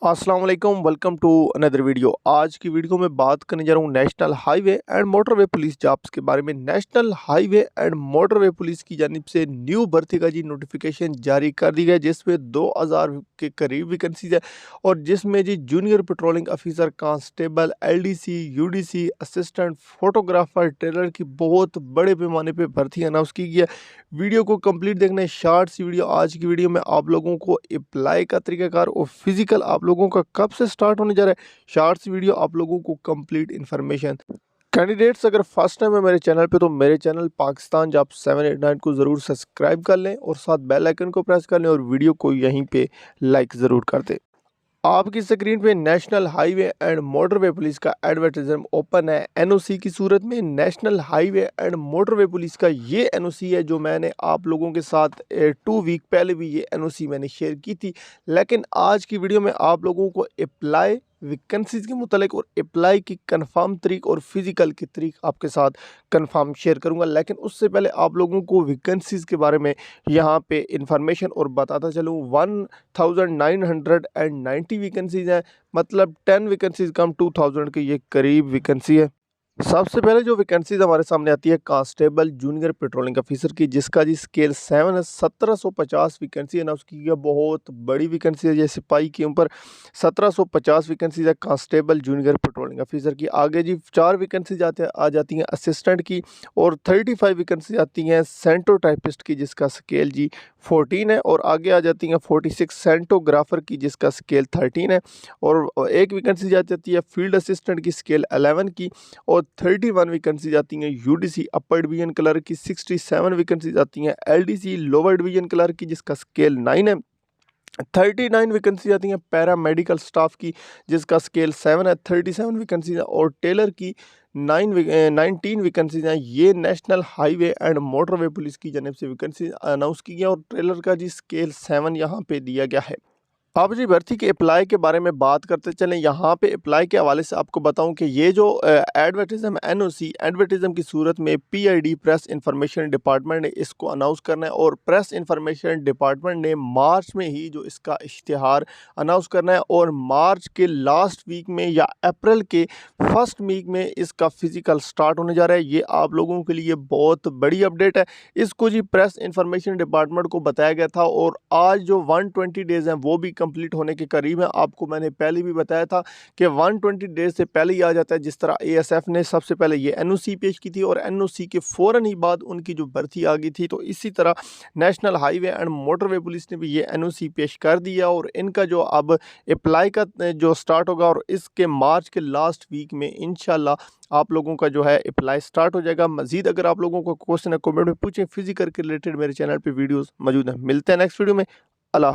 अस्सलाम वालेकुम, welcome to another video. आज की वीडियो में बात करने जा रहा हूँ national highway and motorway police jobs के बारे में। National highway and motorway police की जानिब से न्यू भर्ती का जी नोटिफिकेशन जारी कर दी गया, जिसमें 2000 के करीब वैकेंसीज है और जिसमें जी junior patrolling officer, constable, LDC, UDC, assistant photographer, tailor की बहुत बड़े पैमाने पर भर्ती अनाउंस की गई है। वीडियो को कंप्लीट देखना है, शॉर्ट सी वीडियो। आज की वीडियो में आप लोगों को अप्लाई का तरीकाकार और फिजिकल आप लोगों का कब से स्टार्ट होने जा रहा है, शॉर्ट सी वीडियो आप लोगों को कंप्लीट इन्फॉर्मेशन। कैंडिडेट्स अगर फर्स्ट टाइम है मेरे चैनल पे तो मेरे चैनल पाकिस्तान जॉब 789 को ज़रूर सब्सक्राइब कर लें और साथ बेल आइकन को प्रेस कर लें और वीडियो को यहीं पे लाइक ज़रूर कर दें। आपकी स्क्रीन पे national highway and motorway police का एडवर्टाइजमेंट ओपन है एनओसी की सूरत में। National highway and motorway police का ये एनओसी है जो मैंने आप लोगों के साथ 2 वीक पहले भी ये एनओसी मैंने शेयर की थी, लेकिन आज की वीडियो में आप लोगों को अप्लाई वैकेंसीज के मुतालिक और अप्लाई की कंफर्म तरीक और फिजिकल की तरीक आपके साथ कंफर्म शेयर करूंगा। लेकिन उससे पहले आप लोगों को वैकेंसीज के बारे में यहाँ पे इंफॉर्मेशन और बताता चलूँ। 1990 वैकेंसीज हैं, मतलब 10 वैकेंसीज कम 2000 के ये करीब वैकेंसी है। सबसे पहले जो वैकेंसीज हमारे सामने आती है कांस्टेबल जूनियर पेट्रोलिंग ऑफिसर की, जिसका जी स्केल 7 है। 1750 वैकेंसी अनाउंस की गई, बहुत बड़ी वैकेंसी है। ये सिपाही के ऊपर 1750 वैकेंसीज है कांस्टेबल जूनियर पेट्रोलिंग ऑफिसर की। आगे जी 4 वैकेंसीज आ जाती हैं असिस्टेंट की और 35 वैकेंसी आती हैं सेंटो टाइपिस्ट की, जिसका स्केल जी 14 है। और आगे आ जाती हैं 46 सेंटोग्राफर की, जिसका स्केल 13 है। और एक वैकेंसी जाती है फील्ड असिस्टेंट की, स्केल 11 की। और 31 वैकेंसी जाती हैं यूडीसी अपर डिवीजन क्लर्क की। 67 वैकेंसी आती हैं एलडीसी लोअर डिवीजन क्लर्क की, जिसका स्केल 9 है। 39 वैकेंसी आती हैं पैरा मेडिकल स्टाफ की, जिसका स्केल 7 है। 37 वैकेंसी और टेलर की 19 वैकेंसीज हैं। ये national highway and motorway police की जानिब से वैकेंसी अनाउंस की गई और टेलर का जी स्केल 7 यहाँ पे दिया गया है। अब जी भर्ती के अप्लाई के बारे में बात करते चलें। यहाँ पे अप्लाई के हवाले से आपको बताऊं कि ये जो एडवर्टिज्म एनओसी एडवर्टिज्म की सूरत में पीआईडी प्रेस इंफॉर्मेशन डिपार्टमेंट ने इसको अनाउंस करना है और प्रेस इंफॉर्मेशन डिपार्टमेंट ने मार्च में ही जो इसका इश्तिहार अनाउंस करना है और मार्च के लास्ट वीक में या अप्रैल के फर्स्ट वीक में इसका फिजिकल स्टार्ट होने जा रहा है। ये आप लोगों के लिए बहुत बड़ी अपडेट है। इसको जी प्रेस इंफॉर्मेशन डिपार्टमेंट को बताया गया था और आज जो 120 डेज़ हैं वो भी कंप्लीट होने के करीब है। आपको मैंने पहले भी बताया था कि 120 डेज से पहले ही आ जाता है। जिस तरह एएसएफ ने सबसे पहले ये एनओसी पेश की थी और एनओसी के फ़ौरन ही बाद उनकी जो भर्ती आ गई थी, तो इसी तरह national highway and motorway police ने भी ये एनओसी पेश कर दिया और इनका जो अब अप्लाई का जो स्टार्ट होगा और इसके मार्च के लास्ट वीक में इंशाल्लाह आप लोगों का जो है अप्लाई स्टार्ट हो जाएगा। मजीद अगर आप लोगों को क्वेश्चन है कमेंट में पूछें। फिजिकल के रिलेटेड मेरे चैनल पे वीडियोस मौजूद हैं। मिलते हैं नेक्स्ट वीडियो में। अल्लाह।